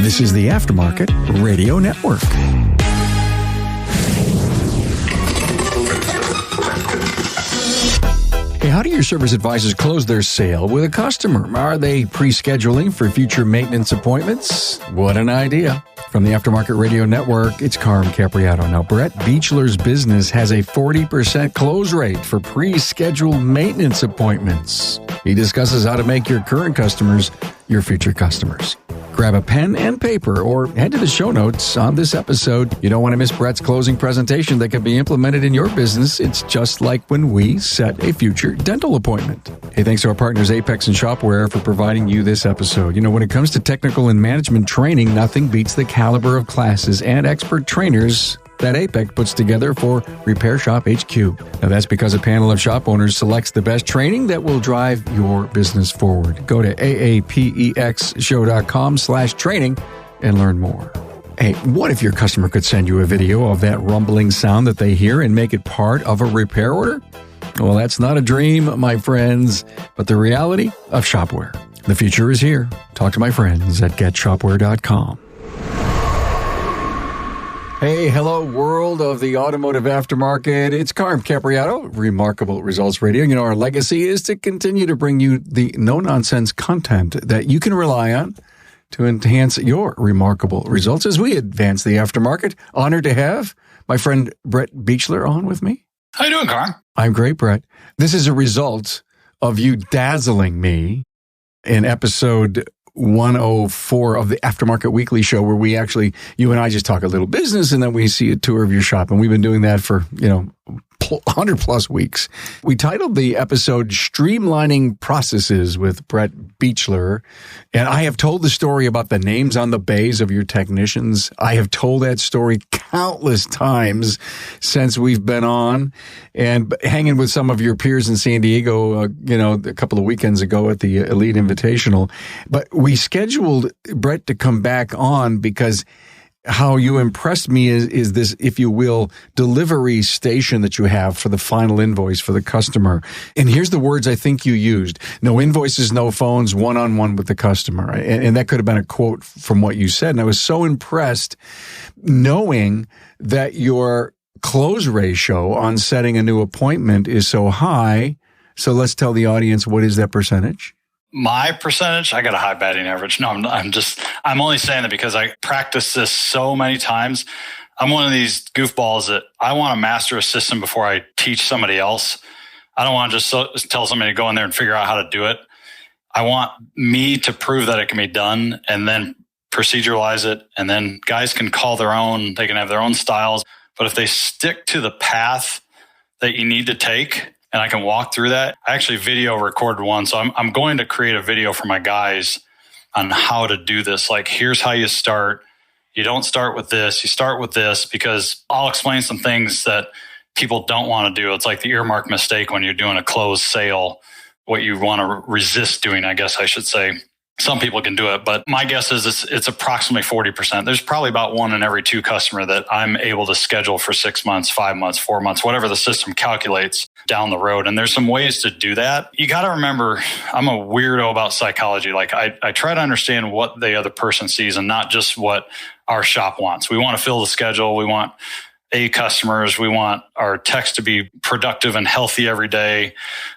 This is the Aftermarket Radio Network. Hey, how do your service advisors close their sale with a customer? Are they pre-scheduling for future maintenance appointments? What an idea. From the Aftermarket Radio Network, it's Carm Capriato. Now, Brett Beachler's business has a 40% close rate for pre-scheduled maintenance appointments. He discusses how to make your current customers your future customers. Grab a pen and paper or head to the show notes on this episode. You don't want to miss Brett's closing presentation that can be implemented in your business. It's just like when we set a future dental appointment. Hey, thanks to our partners Apex and Shopware for providing you this episode. You know, when it comes to technical and management training, nothing beats the caliber of classes and expert trainers that Apex puts together for Repair Shop HQ. Now, that's because a panel of shop owners selects the best training that will drive your business forward. Go to aapexshow.com/training and learn more. Hey, what if your customer could send you a video of that rumbling sound that they hear and make it part of a repair order? Well, that's not a dream, my friends, but the reality of Shopware. The future is here. Talk to my friends at getshopware.com. Hey, hello, world of the automotive aftermarket. It's Carm Capriato, Remarkable Results Radio. You know, our legacy is to continue to bring you the no-nonsense content that you can rely on to enhance your remarkable results as we advance the aftermarket. Honored to have my friend Brett Beachler on with me. How you doing, Carm? I'm great, Brett. This is a result of you dazzling me in episode 104 of the Aftermarket Weekly Show, where you and I just talk a little business and then we see a tour of your shop. And we've been doing that for, 100 plus weeks. We titled the episode Streamlining Processes with Brett Beachler. And I have told the story about the names on the bays of your technicians. I have told that story countless times since we've been on and hanging with some of your peers in San Diego, a couple of weekends ago at the Elite Invitational. But we scheduled Brett to come back on because how you impressed me is this, if you will, delivery station that you have for the final invoice for the customer. And here's the words I think you used. No invoices, no phones, one-on-one with the customer. And that could have been a quote from what you said. And I was so impressed knowing that your close ratio on setting a new appointment is so high. So let's tell the audience, what is that percentage? My percentage, I got a high batting average. No, I'm only saying that because I practice this so many times. I'm one of these goofballs that I want to master a system before I teach somebody else. I don't want to just tell somebody to go in there and figure out how to do it. I want me to prove that it can be done and then proceduralize it. And then guys can call their own, they can have their own styles. But if they stick to the path that you need to take, and I can walk through that. I actually video recorded one. So I'm going to create a video for my guys on how to do this. Like, here's how you start. You don't start with this. You start with this, because I'll explain some things that people don't want to do. It's like the earmark mistake when you're doing a closed sale, what you want to resist doing, I guess I should say. Some people can do it, but my guess is it's approximately 40%. There's probably about one in every two customer that I'm able to schedule for 6 months, 5 months, 4 months, whatever the system calculates down the road. And there's some ways to do that. You got to remember, I'm a weirdo about psychology. Like I try to understand what the other person sees and not just what our shop wants. We want to fill the schedule. We want A customers. We want our techs to be productive and healthy every day,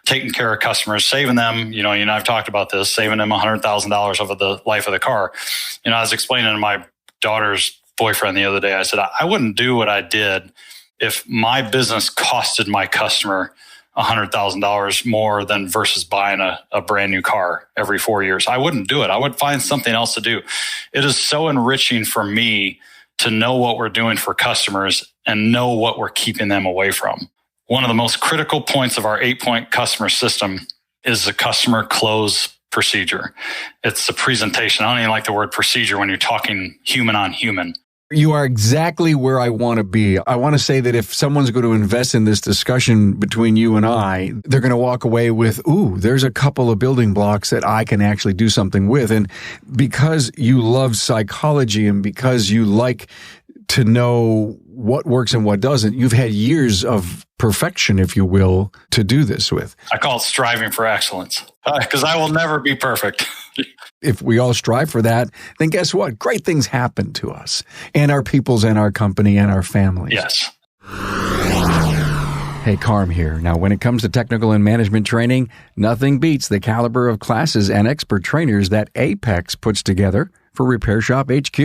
taking care of customers, saving them. You know, I've talked about this, saving them $100,000 over the life of the car. I was explaining to my daughter's boyfriend the other day, I said, I wouldn't do what I did if my business costed my customer $100,000 more than versus buying a brand new car every 4 years. I wouldn't do it. I would find something else to do. It is so enriching for me to know what we're doing for customers and know what we're keeping them away from. One of the most critical points of our 8-point customer system is the customer close procedure. It's the presentation. I don't even like the word procedure when you're talking human on human. You are exactly where I want to be. I want to say that if someone's going to invest in this discussion between you and I, they're going to walk away with, ooh, there's a couple of building blocks that I can actually do something with. And because you love psychology and because you like to know what works and what doesn't. You've had years of perfection, if you will, to do this with. I call it striving for excellence because I will never be perfect. If we all strive for that, then guess what? Great things happen to us and our peoples and our company and our families. Yes. Hey, Carm here. Now, when it comes to technical and management training, nothing beats the caliber of classes and expert trainers that Apex puts together for Repair Shop HQ.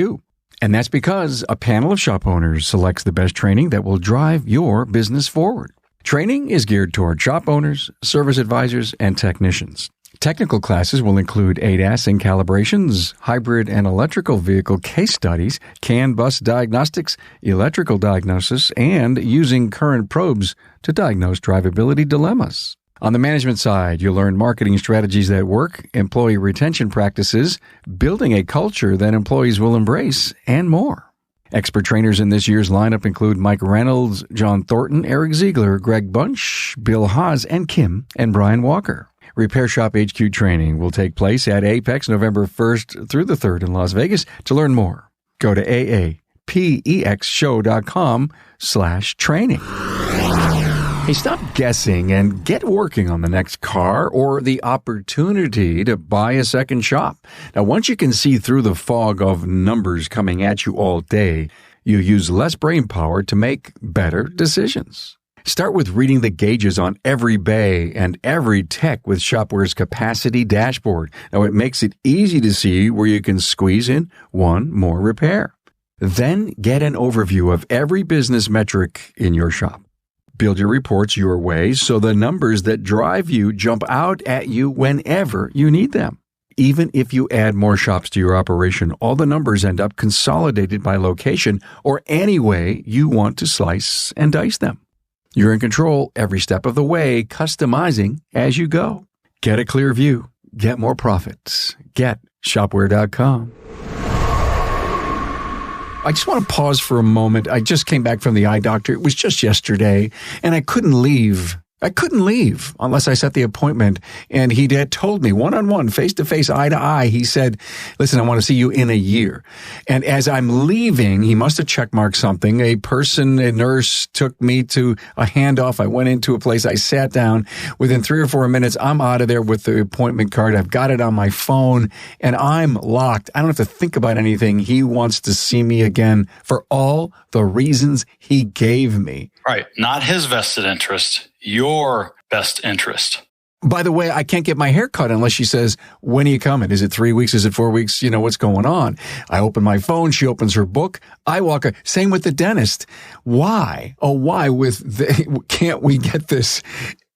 And that's because a panel of shop owners selects the best training that will drive your business forward. Training is geared toward shop owners, service advisors, and technicians. Technical classes will include ADAS and calibrations, hybrid and electrical vehicle case studies, CAN bus diagnostics, electrical diagnosis, and using current probes to diagnose drivability dilemmas. On the management side, you'll learn marketing strategies that work, employee retention practices, building a culture that employees will embrace, and more. Expert trainers in this year's lineup include Mike Reynolds, John Thornton, Eric Ziegler, Greg Bunch, Bill Haas, and Kim and Brian Walker. Repair Shop HQ training will take place at Apex November 1st through the 3rd in Las Vegas. To learn more, go to aapexshow.com/training. Hey, stop guessing and get working on the next car or the opportunity to buy a second shop. Now, once you can see through the fog of numbers coming at you all day, you use less brain power to make better decisions. Start with reading the gauges on every bay and every tech with Shopware's capacity dashboard. Now, it makes it easy to see where you can squeeze in one more repair. Then get an overview of every business metric in your shop. Build your reports your way so the numbers that drive you jump out at you whenever you need them. Even if you add more shops to your operation, all the numbers end up consolidated by location or any way you want to slice and dice them. You're in control every step of the way, customizing as you go. Get a clear view. Get more profits. Get Shopware.com. I just want to pause for a moment. I just came back from the eye doctor. It was just yesterday, and I couldn't leave. Unless I set the appointment. And he had told me one-on-one, face-to-face, eye-to-eye, he said, listen, I want to see you in a year. And as I'm leaving, he must have checkmarked something. A nurse took me to a handoff. I went into a place. I sat down. Within 3 or 4 minutes, I'm out of there with the appointment card. I've got it on my phone, and I'm locked. I don't have to think about anything. He wants to see me again for all the reasons he gave me. Right. Not his vested interest, your best interest. By the way, I can't get my hair cut unless she says, when are you coming? Is it 3 weeks? Is it 4 weeks? You know, what's going on? I open my phone. She opens her book. I walk. Same with the dentist. Why? Why can't we get this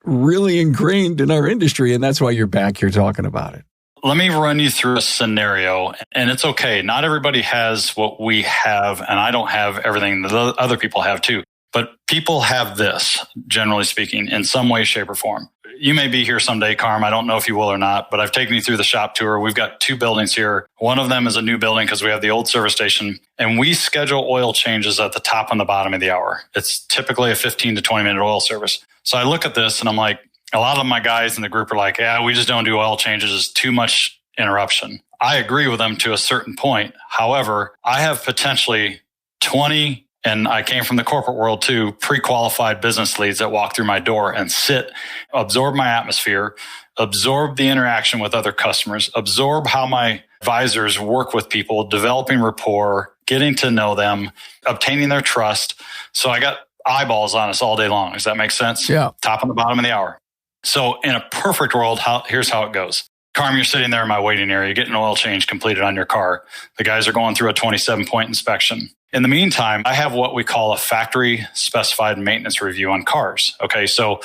really ingrained in our industry? And that's why you're back here talking about it. Let me run you through a scenario, and it's okay. Not everybody has what we have, and I don't have everything that other people have too. But people have this, generally speaking, in some way, shape, or form. You may be here someday, Carm. I don't know if you will or not, but I've taken you through the shop tour. We've got 2 buildings here. One of them is a new building because we have the old service station, and we schedule oil changes at the top and the bottom of the hour. It's typically a 15 to 20-minute oil service. So I look at this, and I'm like, a lot of my guys in the group are like, yeah, we just don't do oil changes. It's too much interruption. I agree with them to a certain point. However, I have potentially 20, and I came from the corporate world too, pre-qualified business leads that walk through my door and sit, absorb my atmosphere, absorb the interaction with other customers, absorb how my advisors work with people, developing rapport, getting to know them, obtaining their trust. So I got eyeballs on us all day long. Does that make sense? Yeah. Top and the bottom of the hour. So in a perfect world, here's how it goes. Carm, you're sitting there in my waiting area, getting an oil change completed on your car. The guys are going through a 27-point inspection. In the meantime, I have what we call a factory specified maintenance review on cars. Okay, so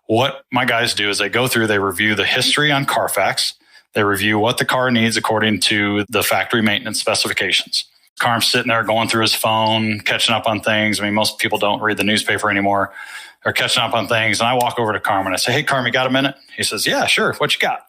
what my guys do is they go through, they review the history on Carfax. They review what the car needs according to the factory maintenance specifications. Carm's sitting there going through his phone, catching up on things. I mean, most people don't read the newspaper anymore. They're catching up on things. And I walk over to Carm and I say, hey, Carm, you got a minute? He says, yeah, sure. What you got?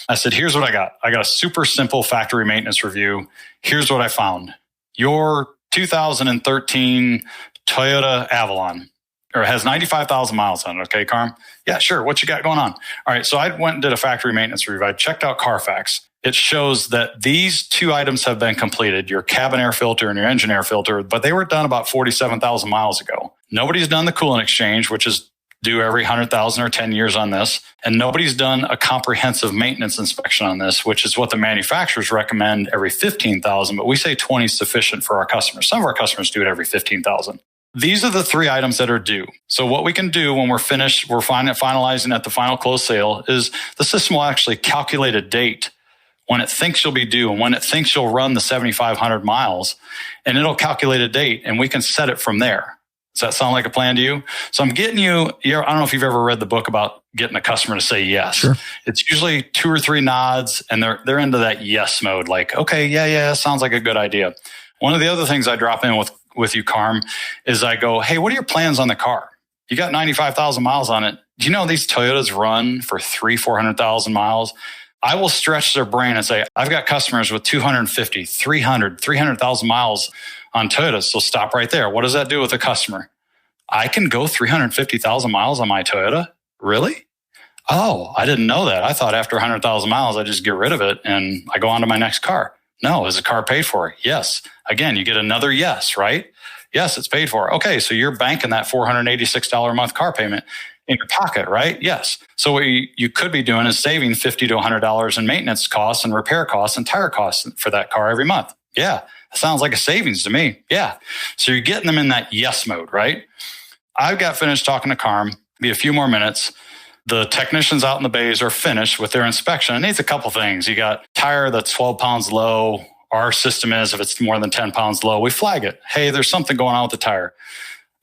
I said, here's what I got. I got a super simple factory maintenance review. Here's what I found. Your 2013 Toyota Avalon, or it has 95,000 miles on it. Okay, Carm? Yeah, sure. What you got going on? All right. So I went and did a factory maintenance review. I checked out Carfax. it shows that these two items have been completed, your cabin air filter and your engine air filter, but they were done about 47,000 miles ago. Nobody's done the coolant exchange, which is due every 100,000 or 10 years on this. And nobody's done a comprehensive maintenance inspection on this, which is what the manufacturers recommend every 15,000, but we say 20 is sufficient for our customers. Some of our customers do it every 15,000. These are the three items that are due. So what we can do when we're finished, we're finalizing at the final close sale, is the system will actually calculate a date when it thinks you'll be due and when it thinks you'll run the 7,500 miles, and it'll calculate a date and we can set it from there. Does that sound like a plan to you? So I'm getting you, I don't know if you've ever read the book about getting a customer to say yes. Sure. It's usually 2 or 3 nods and they're into that yes mode. Like, okay, yeah, sounds like a good idea. One of the other things I drop in with you, Carm, is I go, hey, what are your plans on the car? You got 95,000 miles on it. Do you know these Toyotas run for 400,000 miles? I will stretch their brain and say, I've got customers with 250, 300,000 miles on Toyotas. So stop right there. What does that do with a customer? I can go 350,000 miles on my Toyota? Really? Oh, I didn't know that. I thought after 100,000 miles, I just get rid of it and I go on to my next car. No, is the car paid for? Yes. Again, you get another yes, right? Yes, it's paid for. Okay, so you're banking that $486 a month car payment in your pocket, right? Yes. So what you could be doing is saving $50 to $100 in maintenance costs and repair costs and tire costs for that car every month. Yeah, that sounds like a savings to me. Yeah. So you're getting them in that yes mode, right? I've got finished talking to Carm. Be a few more minutes. The technicians out in the bays are finished with their inspection. It needs a couple things. You got tire that's 12 pounds low. Our system is, if it's more than 10 pounds low, we flag it. Hey, there's something going on with the tire.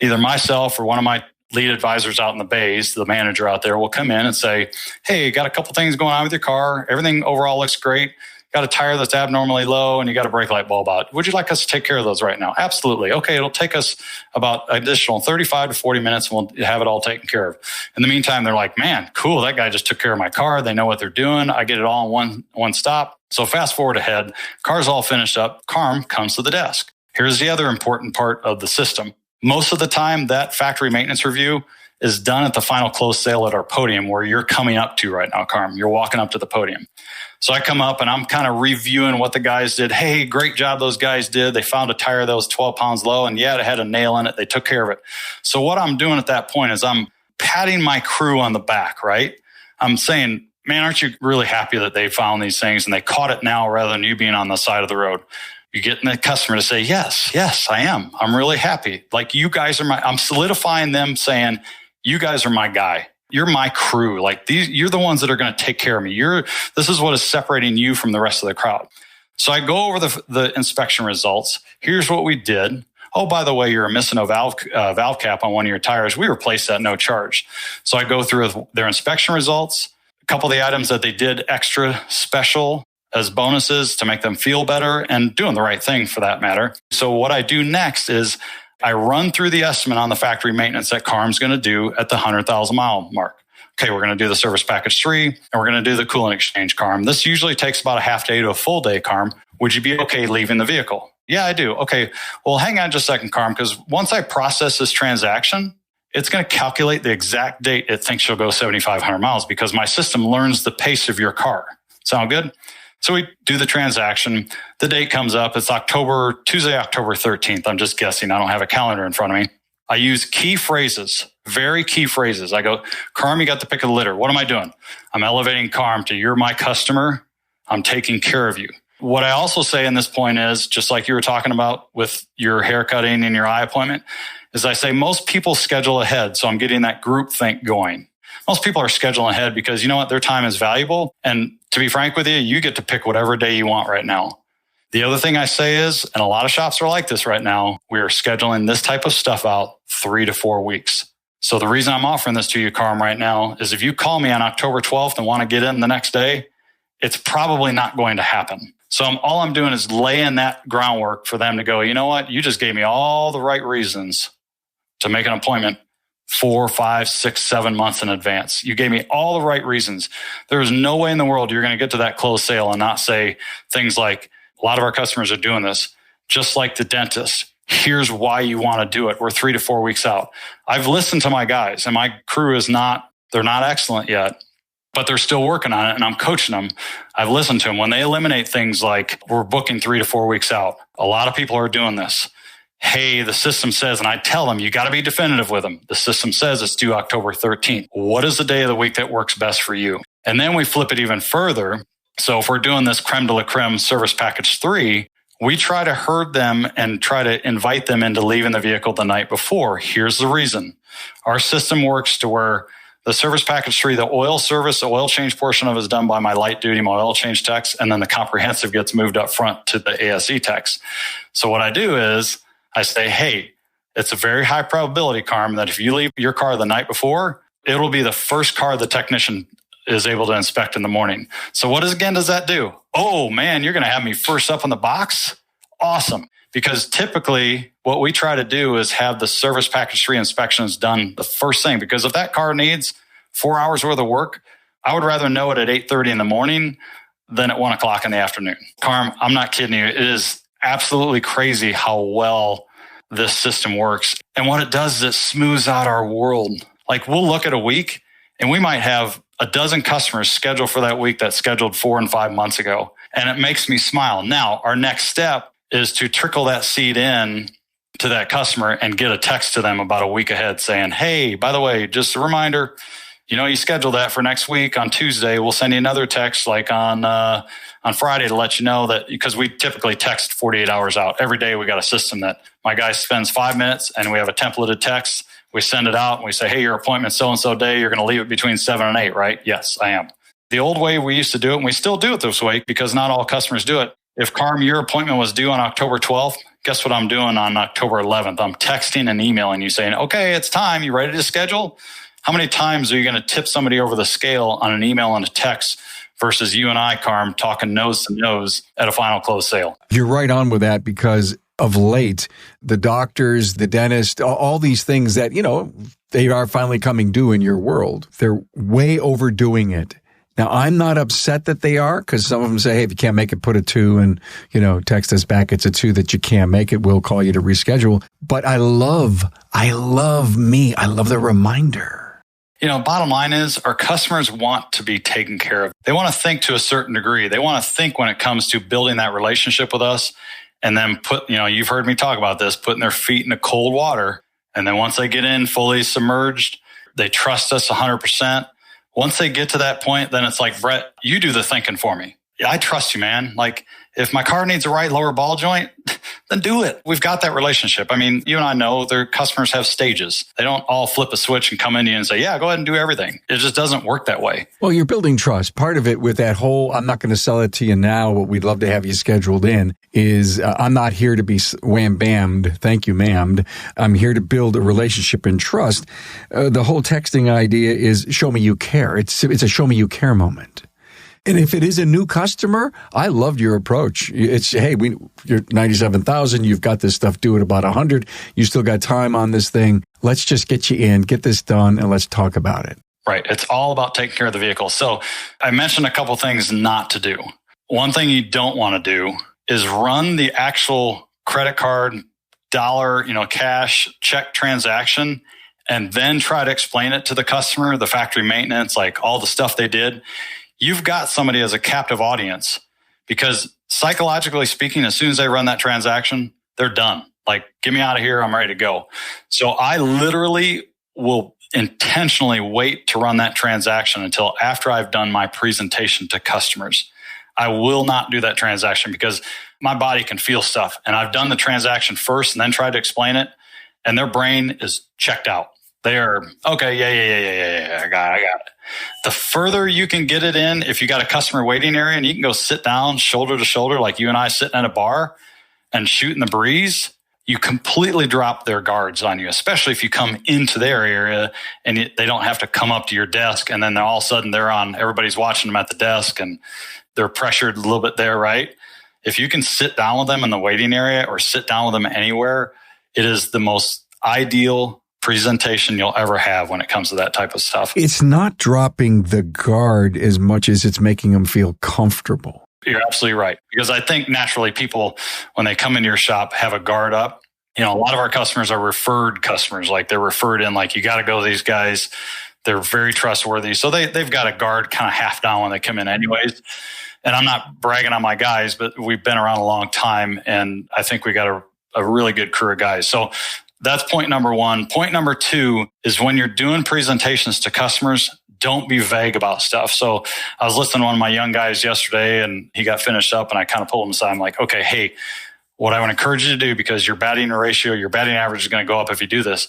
Either myself or one of my lead advisors out in the bays, the manager out there, will come in and say, hey, got a couple things going on with your car. Everything overall looks great. Got a tire that's abnormally low and you got a brake light bulb out. Would you like us to take care of those right now? Absolutely. Okay, it'll take us about additional 35 to 40 minutes and we'll have it all taken care of. In the meantime, they're like, man, cool, that guy just took care of my car. They know what they're doing. I get it all in one stop. So fast forward ahead, car's all finished up. Carm comes to the desk. Here's the other important part of the system. Most of the time, that factory maintenance review is done at the final close sale at our podium where you're coming up to right now, Carm. You're walking up to the podium. So I come up and I'm kind of reviewing what the guys did. Hey, great job those guys did. They found a tire that was 12 pounds low and yeah, it had a nail in it. They took care of it. So what I'm doing at that point is I'm patting my crew on the back, right? I'm saying, man, aren't you really happy that they found these things and they caught it now rather than you being on the side of the road? You're getting the customer to say, yes, I am. I'm really happy. Like you guys are I'm solidifying them saying, you guys are my guy. You're my crew. Like you're the ones that are going to take care of me. This is what is separating you from the rest of the crowd. So I go over the inspection results. Here's what we did. Oh, by the way, you're missing a valve cap on one of your tires. We replaced that no charge. So I go through their inspection results, a couple of the items that they did extra special as bonuses to make them feel better and doing the right thing for that matter. So what I do next is I run through the estimate on the factory maintenance that Carm's going to do at the 100,000 mile mark. Okay, we're going to do the service package 3 and we're going to do the coolant exchange, Carm. This usually takes about a half day to a full day, Carm. Would you be okay leaving the vehicle? Yeah, I do. Okay, well, hang on just a second, Carm, because once I process this transaction, it's going to calculate the exact date it thinks you'll go 7,500 miles because my system learns the pace of your car. Sound good? So we do the transaction. The date comes up. It's Tuesday, October 13th. I'm just guessing. I don't have a calendar in front of me. I use key phrases, very key phrases. I go, Carm, you got the pick of the litter. What am I doing? I'm elevating Carm to you're my customer. I'm taking care of you. What I also say in this point is, just like you were talking about with your haircutting and your eye appointment, is I say most people schedule ahead. So I'm getting that group think going. Most people are scheduling ahead because you know what? Their time is valuable. And to be frank with you, you get to pick whatever day you want right now. The other thing I say is, and a lot of shops are like this right now, we are scheduling this type of stuff out 3 to 4 weeks. So the reason I'm offering this to you, Carm, right now is if you call me on October 12th and want to get in the next day, it's probably not going to happen. So all I'm doing is laying that groundwork for them to go, you know what? You just gave me all the right reasons to make an appointment 4, 5, 6, 7 months in advance. You gave me all the right reasons. There is no way in the world you're going to get to that closed sale and not say things like, a lot of our customers are doing this, just like the dentist. Here's why you want to do it. We're 3 to 4 weeks out. I've listened to my guys and my crew they're not excellent yet, but they're still working on it, and I'm coaching them. I've listened to them. When they eliminate things like we're booking 3 to 4 weeks out, a lot of people are doing this. Hey, the system says, and I tell them, you got to be definitive with them. The system says it's due October 13th. What is the day of the week that works best for you? And then we flip it even further. So if we're doing this creme de la creme service package 3, we try to herd them and try to invite them into leaving the vehicle the night before. Here's the reason. Our system works to where the service package 3, the oil service, the oil change portion of it is done by my light duty, my oil change techs, and then the comprehensive gets moved up front to the ASE techs. So what I do is I say, hey, it's a very high probability, Carm, that if you leave your car the night before, it'll be the first car the technician is able to inspect in the morning. So what does that do? Oh man, you're going to have me first up in the box? Awesome. Because typically what we try to do is have the service package 3 inspections done the first thing. Because if that car needs 4 hours worth of work, I would rather know it at 8:30 in the morning than at 1 o'clock in the afternoon. Carm, I'm not kidding you. It is absolutely crazy how well this system works. And what it does is it smooths out our world. Like we'll look at a week and we might have a dozen customers scheduled for that week that's scheduled 4 and 5 months ago. And it makes me smile. Now, our next step is to trickle that seed in to that customer and get a text to them about a week ahead saying, hey, by the way, just a reminder, you scheduled that for next week on Tuesday. We'll send you another text like on Friday to let you know that, because we typically text 48 hours out. Every day we got a system that my guy spends 5 minutes and we have a templated text. We send it out and we say, hey, your appointment's so-and-so day. You're going to leave it between 7 and 8, right? Yes, I am. The old way we used to do it, and we still do it this way because not all customers do it. If, Carm, your appointment was due on October 12th, guess what I'm doing on October 11th? I'm texting and emailing you saying, okay, it's time. You ready to schedule? How many times are you going to tip somebody over the scale on an email and a text versus you and I, Carm, talking nose to nose at a final close sale? You're right on with that, because of late, the doctors, the dentist, all these things that, they are finally coming due in your world. They're way overdoing it. Now, I'm not upset that they are, because some of them say, hey, if you can't make it, put a 2 and, text us back. It's a 2 that you can't make it. We'll call you to reschedule. But I love the reminder. Bottom line is our customers want to be taken care of. They want to think to a certain degree. They want to think when it comes to building that relationship with us, and then you've heard me talk about this, putting their feet in the cold water. And then once they get in fully submerged, they trust us 100%. Once they get to that point, then it's like, Brett, you do the thinking for me. I trust you, man. Like, if my car needs a right lower ball joint, then do it. We've got that relationship. I mean, you and I know their customers have stages. They don't all flip a switch and come into you and say, yeah, go ahead and do everything. It just doesn't work that way. Well, you're building trust. Part of it with that whole, I'm not going to sell it to you now, but we'd love to have you scheduled in, is I'm not here to be wham-bammed. Thank you, ma'amed. I'm here to build a relationship and trust. The whole texting idea is show me you care. It's a show me you care moment. And if it is a new customer, I loved your approach. It's, hey, you're 97,000. You've got this stuff due at about 100. You still got time on this thing. Let's just get you in, get this done, and let's talk about it. Right. It's all about taking care of the vehicle. So I mentioned a couple things not to do. One thing you don't want to do is run the actual credit card, dollar, cash check transaction, and then try to explain it to the customer, the factory maintenance, like all the stuff they did. You've got somebody as a captive audience, because psychologically speaking, as soon as they run that transaction, they're done. Like, get me out of here. I'm ready to go. So I literally will intentionally wait to run that transaction until after I've done my presentation to customers. I will not do that transaction because my body can feel stuff. And I've done the transaction first and then tried to explain it, and their brain is checked out. They are, okay, yeah, I got it. The further you can get it in, if you got a customer waiting area and you can go sit down shoulder to shoulder like you and I sitting at a bar and shooting the breeze, you completely drop their guards on you, especially if you come into their area and they don't have to come up to your desk and then all of a sudden everybody's watching them at the desk and they're pressured a little bit there, right? If you can sit down with them in the waiting area or sit down with them anywhere, it is the most ideal presentation you'll ever have when it comes to that type of stuff. It's not dropping the guard as much as it's making them feel comfortable. You're absolutely right. Because I think naturally people, when they come into your shop, have a guard up. A lot of our customers are referred customers. Like, they're referred in, like, you got to go to these guys. They're very trustworthy. So they've got a guard kind of half down when they come in anyways. And I'm not bragging on my guys, but we've been around a long time. And I think we got a really good crew of guys. So that's point number one. Point number two is when you're doing presentations to customers, don't be vague about stuff. So I was listening to one of my young guys yesterday and he got finished up and I kind of pulled him aside. I'm like, okay, hey, what I want to encourage you to do, because your batting ratio, your batting average is going to go up if you do this.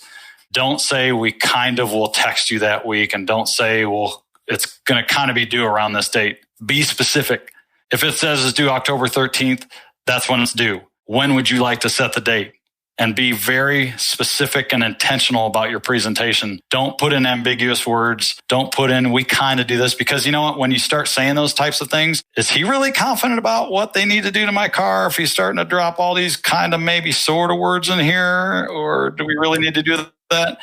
Don't say we kind of will text you that week, and don't say, well, it's going to kind of be due around this date. Be specific. If it says it's due October 13th, that's when it's due. When would you like to set the date? And be very specific and intentional about your presentation. Don't put in ambiguous words. Don't put in, we kind of do this, because you know what? When you start saying those types of things, is he really confident about what they need to do to my car? If he's starting to drop all these kind of maybe sort of words in here, or do we really need to do that?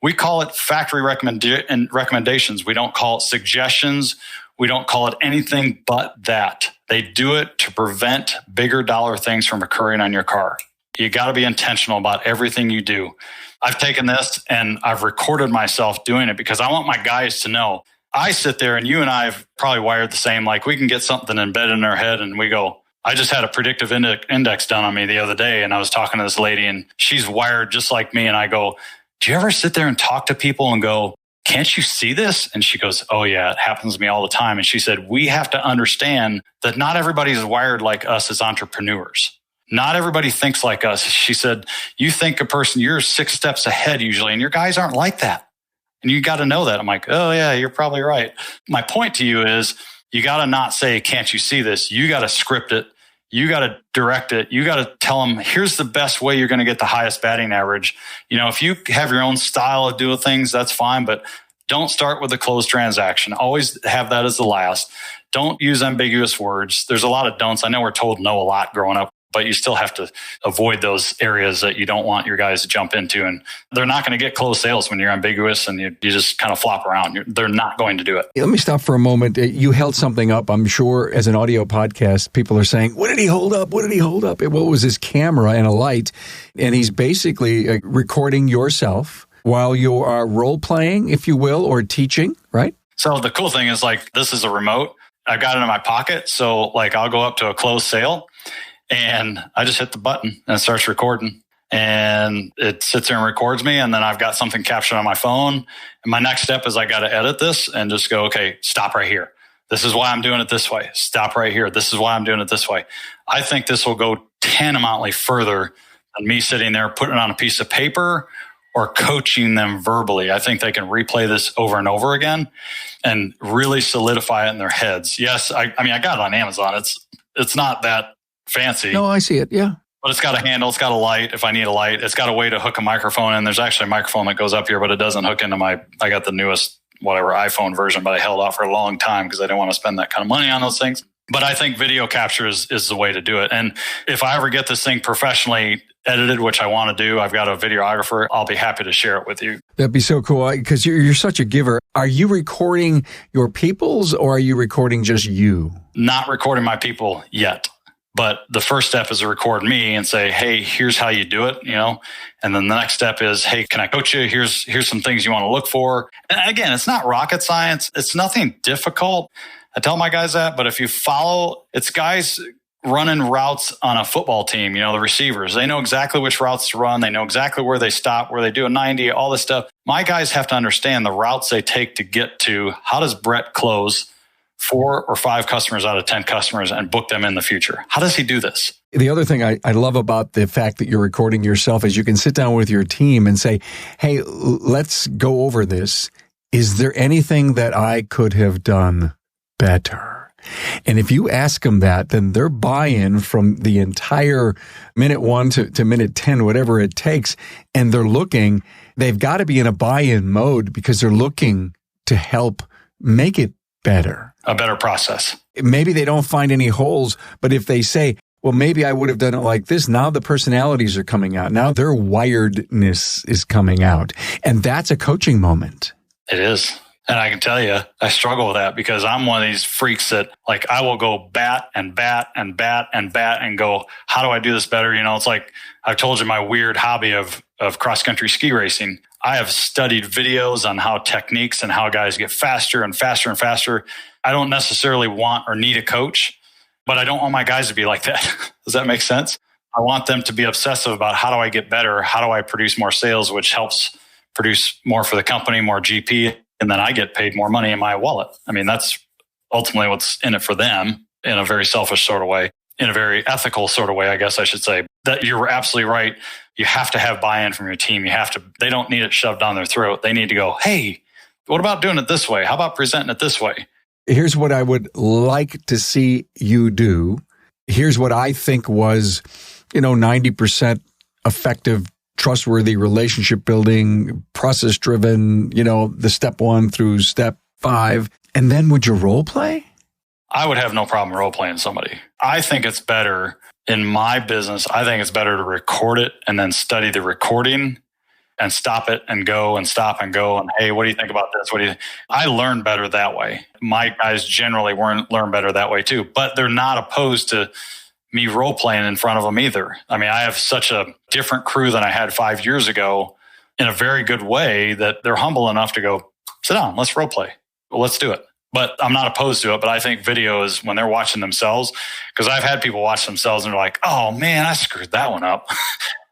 We call it factory recommendations. We don't call it suggestions. We don't call it anything but that. They do it to prevent bigger dollar things from occurring on your car. You got to be intentional about everything you do. I've taken this and I've recorded myself doing it because I want my guys to know. I sit there and you and I have probably wired the same. Like we can get something embedded in our head and we go, I just had a predictive index done on me the other day. And I was talking to this lady and she's wired just like me. And I go, do you ever sit there and talk to people and go, can't you see this? And she goes, oh yeah, it happens to me all the time. And she said, we have to understand that not everybody's wired like us as entrepreneurs. Not everybody thinks like us. She said, you think a person, you're 6 steps ahead usually, and your guys aren't like that. And you got to know that. I'm like, oh yeah, you're probably right. My point to you is you got to not say, can't you see this? You got to script it. You got to direct it. You got to tell them, here's the best way you're going to get the highest batting average. You know, if you have your own style of doing things, that's fine, but don't start with a closed transaction. Always have that as the last. Don't use ambiguous words. There's a lot of don'ts. I know we're told no a lot growing up, but you still have to avoid those areas that you don't want your guys to jump into. And they're not going to get closed sales when you're ambiguous and you just kind of flop around. They're not going to do it. Let me stop for a moment. You held something up. I'm sure as an audio podcast, people are saying, what did he hold up? What did he hold up? What was his camera and a light? And he's basically recording yourself while you are role playing, if you will, or teaching, right? So the cool thing is like, this is a remote. I've got it in my pocket. So like I'll go up to a closed sale and I just hit the button and it starts recording and it sits there and records me. And then I've got something captured on my phone. And my next step is I got to edit this and just go, okay, stop right here. This is why I'm doing it this way. Stop right here. This is why I'm doing it this way. I think this will go tantamountly further than me sitting there putting it on a piece of paper or coaching them verbally. I think they can replay this over and over again and really solidify it in their heads. Yes, I mean, I got it on Amazon. It's not that fancy. No, I see it. Yeah. But it's got a handle. It's got a light if I need a light. It's got a way to hook a microphone in. There's actually a microphone that goes up here, but it doesn't hook into I got the newest, whatever, iPhone version, but I held off for a long time because I didn't want to spend that kind of money on those things. But I think video capture is the way to do it. And if I ever get this thing professionally edited, which I want to do, I've got a videographer, I'll be happy to share it with you. That'd be so cool because you're such a giver. Are you recording your people's or are you recording just you? Not recording my people yet. But the first step is to record me and say, hey, here's how you do it, you know? And then the next step is, hey, can I coach you? Here's some things you want to look for. And again, it's not rocket science. It's nothing difficult. I tell my guys that, but if you follow, it's guys running routes on a football team, you know, the receivers, they know exactly which routes to run. They know exactly where they stop, where they do a 90, all this stuff. My guys have to understand the routes they take to get to how does Brett close 4 or 5 customers out of 10 customers and book them in the future. How does he do this? The other thing I love about the fact that you're recording yourself is you can sit down with your team and say, hey, let's go over this. Is there anything that I could have done better? And if you ask them that, then their buy-in from the entire minute 1 to minute 10, whatever it takes, and they've got to be in a buy-in mode because they're looking to help make it better. A better process. Maybe they don't find any holes, but if they say, well, maybe I would have done it like this, now the personalities are coming out. Now their wiredness is coming out. And that's a coaching moment. It is. And I can tell you, I struggle with that because I'm one of these freaks that like I will go bat and bat and bat and bat and go, how do I do this better? You know, it's like I've told you my weird hobby of cross-country ski racing. I have studied videos on how techniques and how guys get faster and faster and faster. I don't necessarily want or need a coach, but I don't want my guys to be like that. Does that make sense? I want them to be obsessive about how do I get better? How do I produce more sales, which helps produce more for the company, more GP, and then I get paid more money in my wallet. I mean, that's ultimately what's in it for them in a very selfish sort of way, in a very ethical sort of way, I guess I should say. That you're absolutely right. You have to have buy-in from your team. They don't need it shoved down their throat. They need to go, hey, what about doing it this way? How about presenting it this way? Here's what I would like to see you do. Here's what I think was, 90% effective, trustworthy relationship building, process driven, the step 1 through step 5. And then would you role play? I would have no problem role playing somebody. I think it's better in my business. I think it's better to record it and then study the recording and stop it and go and stop and go. And hey, what do you think about this? I learn better that way. My guys generally learn better that way too, but they're not opposed to me role playing in front of them either. I mean, I have such a different crew than I had 5 years ago in a very good way that they're humble enough to go, sit down, let's role play. Well, let's do it. But I'm not opposed to it. But I think video is when they're watching themselves, because I've had people watch themselves and they're like, oh man, I screwed that one up.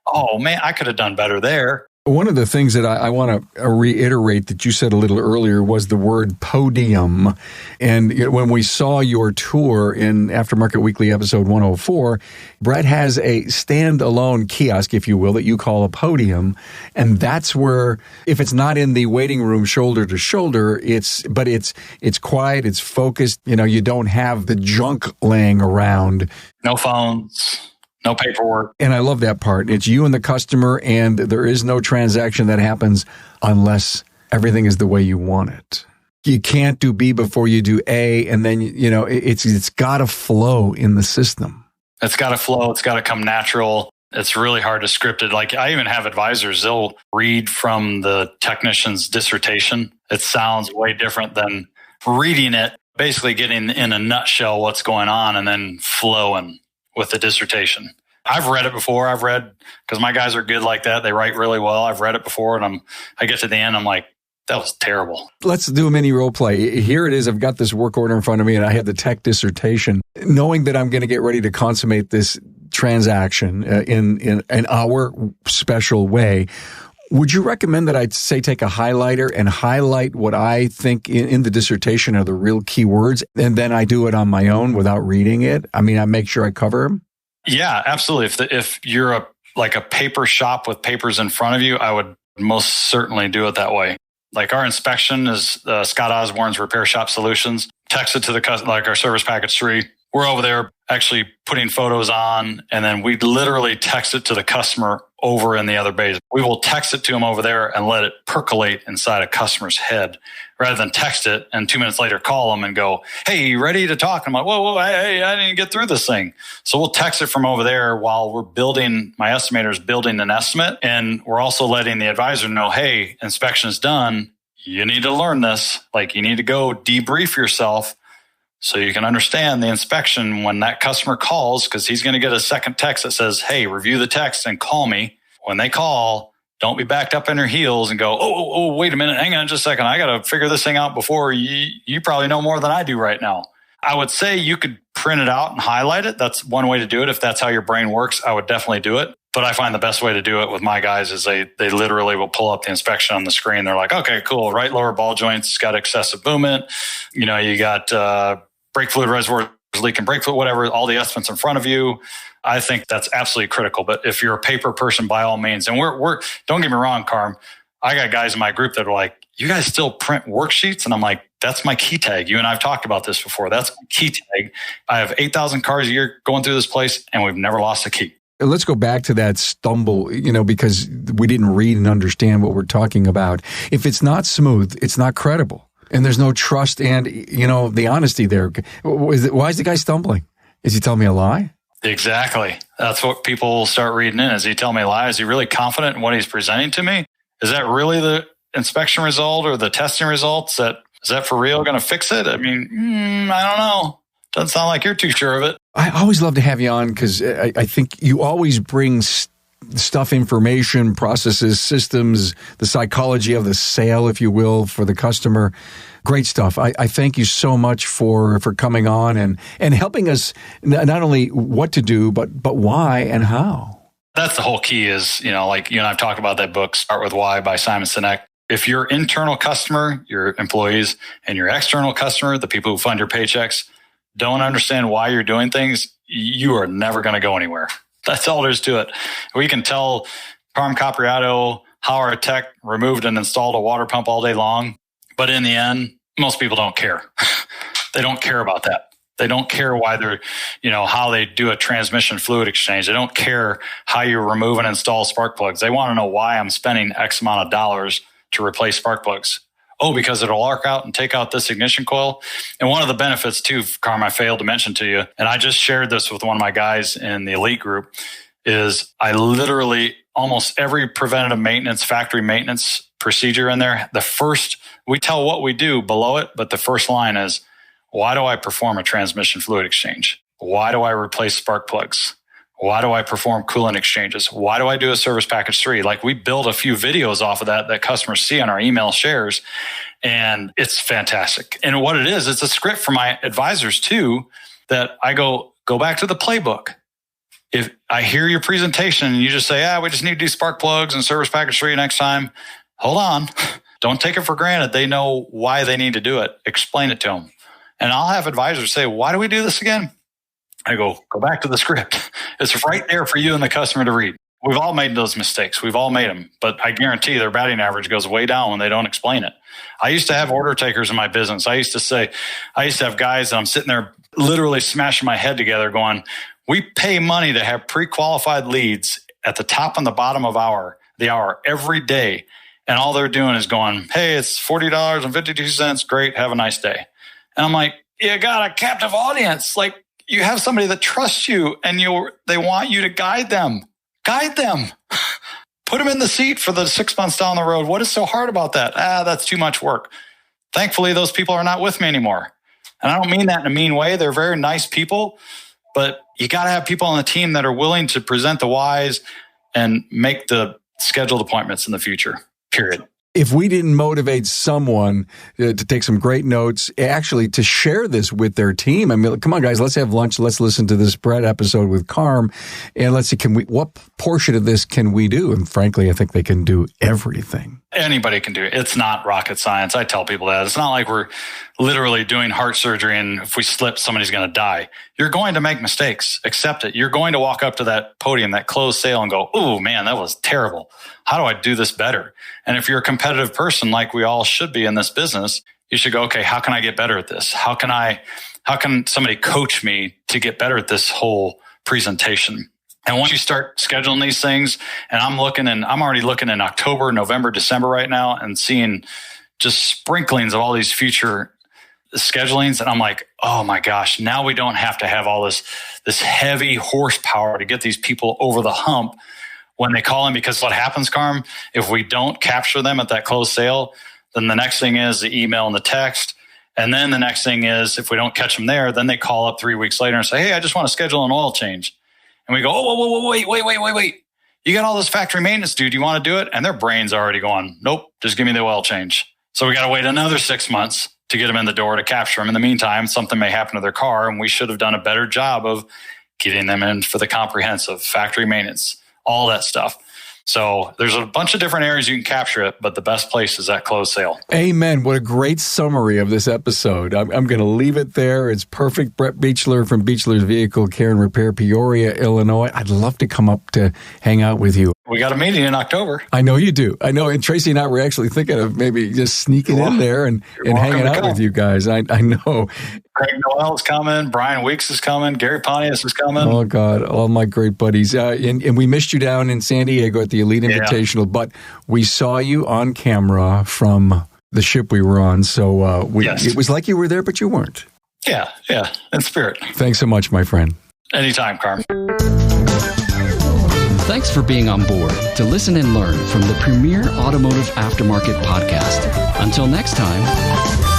Oh man, I could have done better there. One of the things that I want to reiterate that you said a little earlier was the word podium. And when we saw your tour in Aftermarket Weekly episode 104, Brett has a standalone kiosk, if you will, that you call a podium. And that's where, if it's not in the waiting room shoulder to shoulder, it's quiet, it's focused. You don't have the junk laying around. No phones. No paperwork. And I love that part. It's you and the customer, and there is no transaction that happens unless everything is the way you want it. You can't do B before you do A, and then, it's got to flow in the system. It's got to flow. It's got to come natural. It's really hard to script it. Like I even have advisors, they'll read from the technician's dissertation. It sounds way different than reading it, basically getting in a nutshell what's going on and then flowing with the dissertation. I've read it before. Because my guys are good like that. They write really well. I've read it before, and I get to the end, I'm like, that was terrible. Let's do a mini role play. Here it is. I've got this work order in front of me, and I have the tech dissertation. Knowing that I'm going to get ready to consummate this transaction in our special way, would you recommend that I say take a highlighter and highlight what I think in the dissertation are the real key words, and then I do it on my own without reading it? I mean, I make sure I cover them? Yeah, absolutely. If you're a paper shop with papers in front of you, I would most certainly do it that way. Like our inspection is Scott Osborne's Repair Shop Solutions. Text it to the customer, like our service package 3. We're over there actually putting photos on, and then we literally text it to the customer over in the other bays. We will text it to them over there and let it percolate inside a customer's head rather than text it and 2 minutes later call them and go, hey, you ready to talk? I'm like, whoa, hey, I didn't get through this thing. So we'll text it from over there while my estimator's building an estimate. And we're also letting the advisor know, hey, inspection's done. You need to learn this. Like you need to go debrief yourself so you can understand the inspection when that customer calls, because he's going to get a second text that says, hey, review the text and call me. When they call, don't be backed up in your heels and go, oh, wait a minute, hang on just a second. I got to figure this thing out before you probably know more than I do right now. I would say you could print it out and highlight it. That's one way to do it. If that's how your brain works, I would definitely do it. But I find the best way to do it with my guys is they literally will pull up the inspection on the screen. They're like, okay, cool. Right lower ball joints, it's got excessive movement. You got brake fluid reservoir leaking, brake fluid, whatever, all the estimates in front of you. I think that's absolutely critical. But if you're a paper person, by all means, and we're don't get me wrong, Carm, I got guys in my group that are like, you guys still print worksheets? And I'm like, that's my key tag. You and I've talked about this before. That's my key tag. I have 8,000 cars a year going through this place, and we've never lost a key. Let's go back to that stumble, because we didn't read and understand what we're talking about. If it's not smooth, it's not credible. And there's no trust and, the honesty there. Why is the guy stumbling? Is he telling me a lie? Exactly. That's what people start reading in. Is he telling me a lie? Is he really confident in what he's presenting to me? Is that really the inspection result or the testing results? Is that for real going to fix it? I mean, I don't know. Doesn't sound like you're too sure of it. I always love to have you on because I think you always bring stuff, information, processes, systems, the psychology of the sale, if you will, for the customer. Great stuff. I thank you so much for coming on and helping us not only what to do, but why and how. That's the whole key is, like you and I've talked about that book, Start With Why by Simon Sinek. If your internal customer, your employees, and your external customer, the people who fund your paychecks, don't understand why you're doing things, you are never going to go anywhere. That's all there is to it. We can tell Carm Capriato how our tech removed and installed a water pump all day long. But in the end, most people don't care. They don't care about that. They don't care why they're, how they do a transmission fluid exchange. They don't care how you remove and install spark plugs. They want to know why I'm spending X amount of dollars to replace spark plugs. Oh, because it'll arc out and take out this ignition coil. And one of the benefits too, Carm, I failed to mention to you, and I just shared this with one of my guys in the elite group, is I literally almost every preventative maintenance, factory maintenance procedure in there, we tell what we do below it, but the first line is, why do I perform a transmission fluid exchange? Why do I replace spark plugs? Why do I perform coolant exchanges? Why do I do a service package 3? Like, we build a few videos off of that customers see on our email shares, and it's fantastic. And what it is, it's a script for my advisors too, that I go back to the playbook. If I hear your presentation and you just say, we just need to do spark plugs and service package 3 next time, hold on. Don't take it for granted. They know why they need to do it. Explain it to them. And I'll have advisors say, why do we do this again? I go back to the script. It's right there for you and the customer to read. We've all made those mistakes. We've all made them. But I guarantee their batting average goes way down when they don't explain it. I used to have order takers in my business. I used to have guys that I'm sitting there literally smashing my head together going, we pay money to have pre-qualified leads at the top and the bottom of the hour every day. And all they're doing is going, hey, it's $40.52. Great. Have a nice day. And I'm like, you got a captive audience. Like, you have somebody that trusts you and they want you to guide them. Guide them. Put them in the seat for the 6 months down the road. What is so hard about that? That's too much work. Thankfully, those people are not with me anymore. And I don't mean that in a mean way. They're very nice people, but you got to have people on the team that are willing to present the whys and make the scheduled appointments in the future, period. If we didn't motivate someone to take some great notes, actually to share this with their team, I mean, come on, guys, let's have lunch. Let's listen to this Brett episode with Carm, and let's see, what portion of this can we do? And frankly, I think they can do everything. Anybody can do it. It's not rocket science. I tell people that. It's not like we're literally doing heart surgery and if we slip, somebody's going to die. You're going to make mistakes. Accept it. You're going to walk up to that podium, that closed sale, and go, oh, man, that was terrible. How do I do this better? And if you're a competitive person, like we all should be in this business, you should go, okay, how can I get better at this? How can somebody coach me to get better at this whole presentation? And once you start scheduling these things, and I'm already looking in October, November, December right now and seeing just sprinklings of all these future schedulings. And I'm like, oh my gosh, now we don't have to have all this heavy horsepower to get these people over the hump when they call in, because what happens, Carm, if we don't capture them at that closed sale, then the next thing is the email and the text. And then the next thing is, if we don't catch them there, then they call up 3 weeks later and say, hey, I just want to schedule an oil change. And we go, oh, wait. You got all this factory maintenance, dude. You want to do it? And their brain's already going, nope, just give me the oil change. So we got to wait another 6 months to get them in the door to capture them. In the meantime, something may happen to their car, and we should have done a better job of getting them in for the comprehensive factory maintenance, all that stuff. So there's a bunch of different areas you can capture it, but the best place is that closed sale. Amen. What a great summary of this episode. I'm going to leave it there. It's perfect. Brett Beachler from Beachler's Vehicle Care and Repair, Peoria, Illinois. I'd love to come up to hang out with you. We got a meeting in October. I know you do. I know. And Tracy and I were actually thinking of maybe just sneaking in there and hanging out with you guys. I know. Craig Noel is coming. Brian Weeks is coming. Gary Pontius is coming. Oh, God. All my great buddies. And we missed you down in San Diego at the Elite Invitational, but we saw you on camera from the ship we were on. So it was like you were there, but you weren't. Yeah. In spirit. Thanks so much, my friend. Anytime, Carm. Thanks for being on board to listen and learn from the premier automotive aftermarket podcast. Until next time.